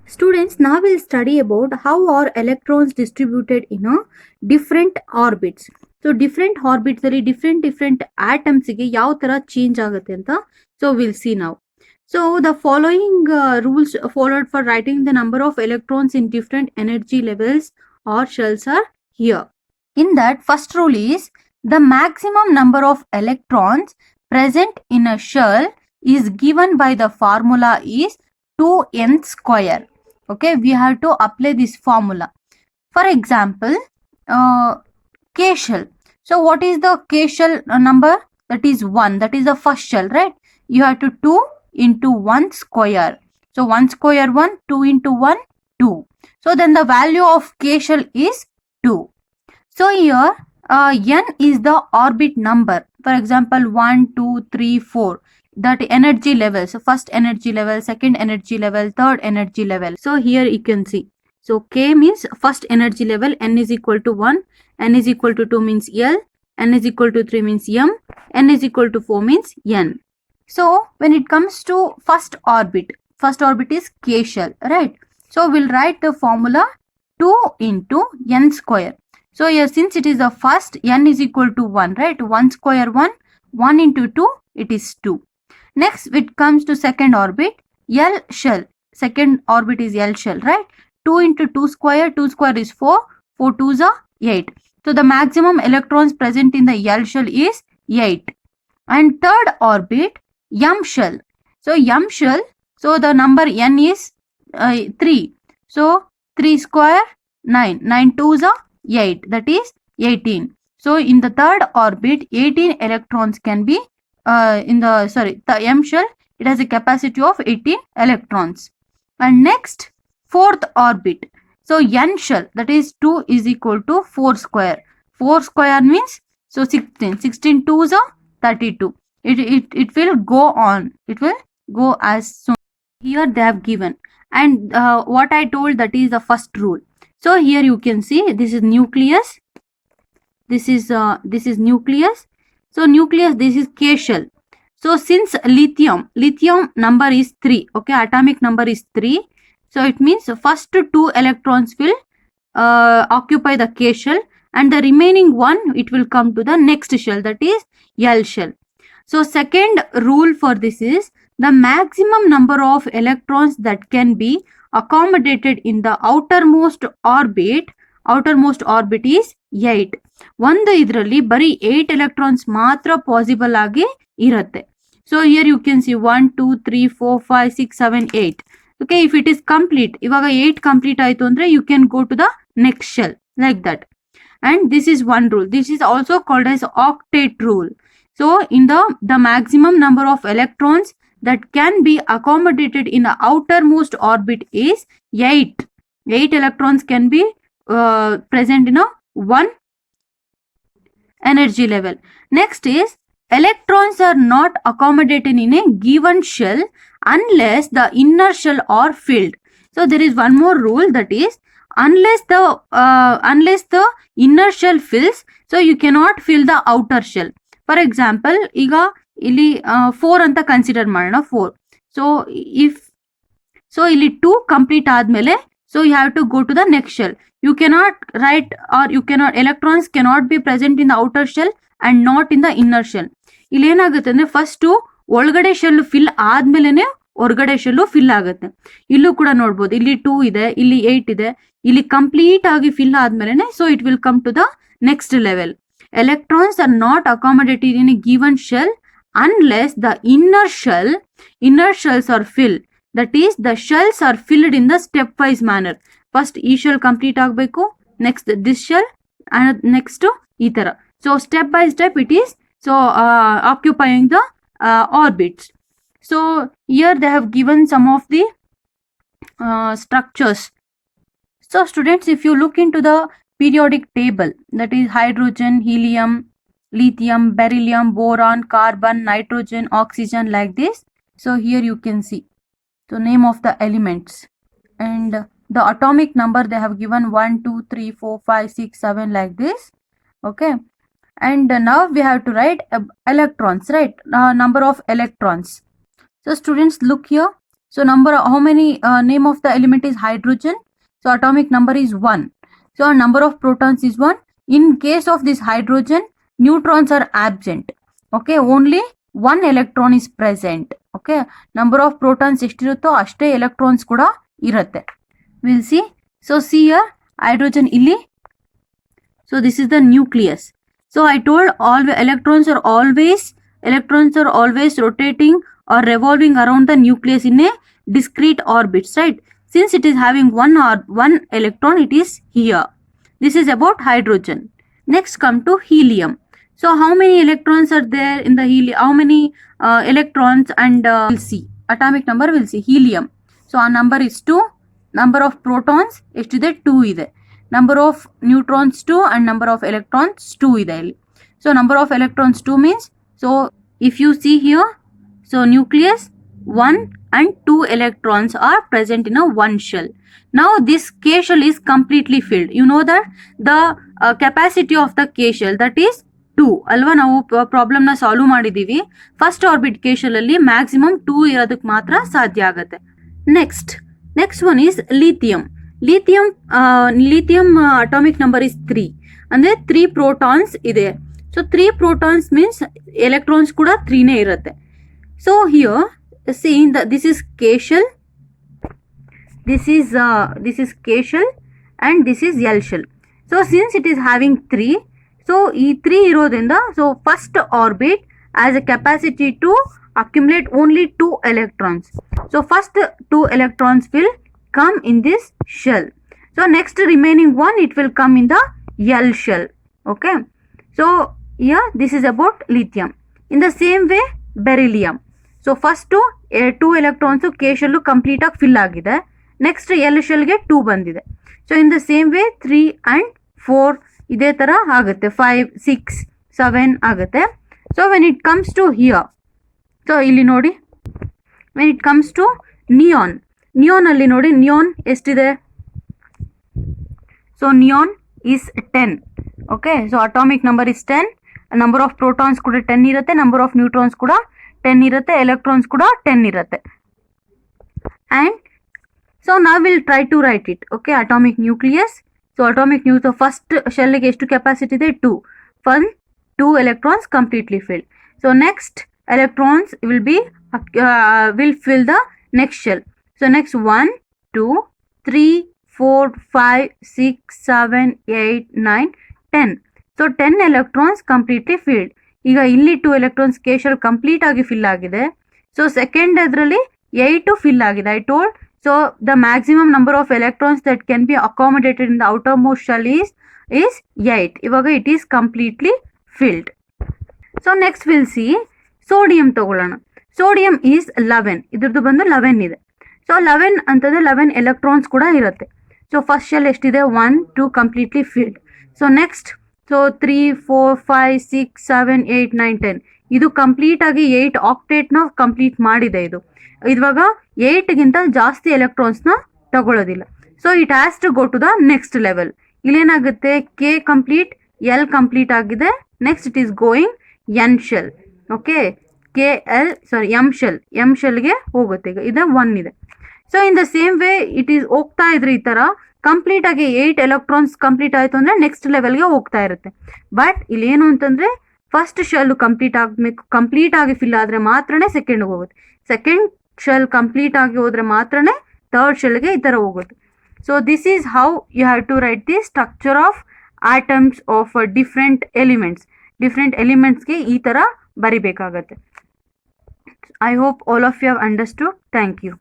Students, now we'll study about how are electrons distributed in a different orbits. So different orbits ಅಲ್ಲಿ different atoms ಗೆ ಯಾವ ತರ change ಆಗುತ್ತೆ ಅಂತ so we'll see now. So the following rules followed for writing the number of electrons in different energy levels or shells are here. In that, first rule is the maximum number of electrons present in a shell is given by the formula is 2n square. Okay, we have to apply this formula. For example, K shell. So what is the K shell number? That is 1. That is the first shell, right? You have to 2 into 1 square. So 1 square 1, 2 into 1, 2. So then the value of K shell is 2. So here n is the orbit number. For example, 1, 2, 3, 4. That energy level. So first energy level, second energy level, third energy level. So here you can see. So K means first energy level, n is equal to 1, n is equal to 2 means L, n is equal to 3 means M, n is equal to 4 means N. So when it comes to first orbit is K shell, right? So we'll write the formula 2 into n square. So here since it is the first, n is equal to 1, right? 1 square 1, 1 into 2, it is 2. Next, it comes to second orbit, L shell. Second orbit is L shell, right? 2 into 2 square is 4, 4 2s are 8. So the maximum electrons present in the L shell is 8. And third orbit, M shell. So M shell, so the number n is 3. So 3 square 9, 9 2s are 8, that is 18. So in the third orbit, 18 electrons can be the M shell, it has a capacity of 18 electrons. And next, fourth orbit. So N shell, that is 2 is equal to 4 square. 4 square means, so 16. 16 2s are 32. It will go on. It will go as soon. Here they have given. And what I told, that is the first rule. So here you can see, this is nucleus. This is nucleus. So nucleus, this is K shell. So since lithium number is 3, okay, atomic number is 3. So it means first 2 electrons will occupy the K shell, and the remaining one, it will come to the next shell, that is L shell. So second rule for this is the maximum number of electrons that can be accommodated in the outermost orbit is 8. ಒಂದು ಇದರಲ್ಲಿ ಬರೀ 8 electrons ಮಾತ್ರ possible ಆಗಿ ಇರುತ್ತೆ. So here you can see 1 2 3 4 5 6 7 8. Okay, if it is complete, ಇವಾಗ 8 complete ಆಯ್ತು ಅಂದ್ರೆ you can go to the next shell like that. And this is one rule. This is also called as octet rule. So in the maximum number of electrons that can be accommodated in the outermost orbit is 8. 8 electrons can be present in a one energy level. Next is electrons are not accommodated in a given shell unless the inner shell are filled. So there is one more rule, that is unless the inner shell fills, so you cannot fill the outer shell. For example, ಈಗ ಇಲ್ಲಿ 4 ಅಂತ consider ಮಾಡೋಣ. 4. So ಇಲ್ಲಿ 2 complete ಆದ್ಮೇಲೆ, so you have to go to the next shell. You cannot write, or electrons cannot be present in the outer shell and not in the inner shell. ಇಲ್ಲಿ ಏನಾಗುತ್ತೆ ಅಂದ್ರೆ first ಒಳಗಡೆ shell fill ಆದ್ಮೇಲೆನೆ ಹೊರಗಡೆ shell fill ಆಗುತ್ತೆ. ಇಲ್ಲೂ ಕೂಡ ನೋಡ್ಬೋದು, ಇಲ್ಲಿ 2 ಇದೆ, ಇಲ್ಲಿ 8 ಇದೆ, ಇಲ್ಲಿ ಕಂಪ್ಲೀಟ್ ಆಗಿ ಫಿಲ್ ಆದ್ಮೇಲೆ so it will come to the next level. Electrons are not accommodated in a given shell unless the inner shells are filled. That is, the shells are filled in the stepwise manner. First ಈ shell complete ಆಗಬೇಕು, next this shell, and next ಈ ತರ. So step by step it is occupying the orbits. So here they have given some of the structures. So students, if you look into the periodic table, that is hydrogen, helium, lithium, beryllium, boron, carbon, nitrogen, oxygen, like this. So here you can see the name of the elements and the atomic number they have given 1 2 3 4 5 6 7 like this. Okay, and now we have to write electrons, right? Number of electrons. So students, look here, So how many name of the element is hydrogen? So atomic number is 1. So number of protons is 1. In case of this hydrogen, neutrons are absent. Okay, only one electron is present. Okay, number of protons ಎಷ್ಟಿರುತ್ತೋ ಅಷ್ಟೇ electrons ಕೂಡ ಇರುತ್ತೆ. We'll see. So see here, hydrogen ಇಲ್ಲಿ. So this is the nucleus. So I told all electrons are always rotating or revolving around the nucleus in a discrete orbits, right? Since it is having one electron, it is here. This is about hydrogen. Next come to helium. So how many electrons are there in the helium? How many electrons? And we'll see atomic number. We'll see helium. So our number is 2. Number of protons ಎಷ್ಟಿದೆ 2 ಇದೆ. Number of neutrons 2 and number of electrons 2 ಇದೆ ಇಲ್ಲಿ. So number of electrons 2 means, so if you see here, so nucleus 1 and 2 electrons are present in a one shell. Now this K shell is completely filled. You know that the capacity of the K shell, that is 2 ಅಲ್ವಾ. ನಾವು problem ನ solve ಮಾಡಿದೀವಿ. First orbit K shell ಅಲ್ಲಿ maximum 2 ಇರೋದಕ್ಕೆ ಮಾತ್ರ ಸಾಧ್ಯ ಆಗುತ್ತೆ. Next one is lithium. Lithium atomic number is 3. ಅಂದ್ರೆ 3 protons ಇದೆ. So 3 protons means electrons ಕೂಡ 3 ನೇ ಇರುತ್ತೆ. So here see this is K shell, this is K shell and this is L shell. So since it is having 3, so ಈ 3 ಇರೋದ್ರಿಂದ, so first orbit has a capacity to accumulate only 2 electrons. So first 2 electrons will come in this shell. So next remaining one, it will come in the L shell. Okay, so yeah, this is about lithium. In the same way beryllium. So first 2 electrons K shell complete ಆಗಿ fill ಆಗಿದೆ. Next L shell ಗೆ 2 ಬಂದಿದೆ. So in the same way 3 and 4 ಇದೇ ತರ ಆಗುತ್ತೆ. 5 6 7 ಆಗುತ್ತೆ. So when it comes to here, so ಇಲ್ಲಿ ನೋಡಿ, when it comes to neon ಅಲ್ಲಿ ನೋಡಿ, ನಿಯಾನ್ ಎಷ್ಟಿದೆ? So neon is 10. Okay, so atomic number is 10. Number of protons ಕೂಡ 10 ಇರುತ್ತೆ, ನಂಬರ್ ಆಫ್ ನ್ಯೂಟ್ರಾನ್ಸ್ ಕೂಡ 10 ಇರುತ್ತೆ, ಎಲೆಕ್ಟ್ರಾನ್ಸ್ ಕೂಡ 10 ಇರುತ್ತೆ. ಆ್ಯಂಡ್ ಸೊ ನಾವು will try to write it. Okay, atomic nucleus. So atomic first ಶೆಲ್ಗೆ ಎಷ್ಟು ಕೆಪಾಸಿಟಿ ಇದೆ? 2. 2 electrons completely filled. So next electrons will fill the next shell. So next 1 2 3 4 5 6 7 8 9 10. So 10 electrons completely filled. ಈಗ ಇಲ್ಲಿ 2 electrons K shell complete ಆಗಿ fill ಆಗಿದೆ. So second ಅದರಲ್ಲಿ 8 fill ಆಗಿದೆ. I told, so the maximum number of electrons that can be accommodated in the outermost shell is 8. ಇವಾಗ it is completely filled. So next we'll see sodium ತಗೊಳ್ಳೋಣ. sodium is 11. ಇದ್ರದ್ದು ಬಂದು 11 ಇದೆ. So 11 ಅಂತಂದ್ರೆ 11 electrons ಕೂಡ ಇರುತ್ತೆ. So first shell ಎಷ್ಟಿದೆ? 1 2 completely filled. So next, so 3 4 5 6 7 8 9 10 ಇದು ಕಂಪ್ಲೀಟ್ ಆಗಿ 8 ಆಕ್ಟೇಟ್ನ ಕಂಪ್ಲೀಟ್ ಮಾಡಿದೆ. ಇವಾಗ 8ಗಿಂತ ಜಾಸ್ತಿ ಎಲೆಕ್ಟ್ರಾನ್ಸ್ನ ತಗೊಳ್ಳೋದಿಲ್ಲ. So it has to go to the next level. ಇಲ್ಲೇನಾಗುತ್ತೆ? ಕೆ ಕಂಪ್ಲೀಟ್, ಎಲ್ ಕಂಪ್ಲೀಟ್ ಆಗಿದೆ. Next it is going N shell. Okay, M ಶೆಲ್ಗೆ ಹೋಗುತ್ತೆ. ಈಗ ಇದು 1 ಇದೆ. So in the same way it is ಹೋಗ್ತಾ ಇದ್ರೆ ಈ ಥರ ಕಂಪ್ಲೀಟ್ ಆಗಿ 8 ಎಲೆಕ್ಟ್ರಾನ್ಸ್ ಕಂಪ್ಲೀಟ್ ಆಯಿತು ಅಂದರೆ ನೆಕ್ಸ್ಟ್ ಲೆವೆಲ್ಗೆ ಹೋಗ್ತಾ ಇರುತ್ತೆ. ಬಟ್ ಇಲ್ಲೇನು ಅಂತಂದರೆ ಫಸ್ಟ್ ಶೆಲ್ ಕಂಪ್ಲೀಟ್ ಆಗಿ ಫಿಲ್ ಆದರೆ ಮಾತ್ರನೇ ಸೆಕೆಂಡ್ಗೆ ಹೋಗುತ್ತೆ. ಸೆಕೆಂಡ್ ಶೆಲ್ ಕಂಪ್ಲೀಟ್ ಆಗಿ ಹೋದರೆ ಮಾತ್ರನೇ ಥರ್ಡ್ ಶೆಲ್ಗೆ ಈ ಥರ ಹೋಗುತ್ತೆ. So this is how you have to write the structure of atoms of different ಎಲಿಮೆಂಟ್ಸ್ಗೆ ಈ ಥರ ಬರಿಬೇಕಾಗತ್ತೆ. I hope all of you have understood. Thank you.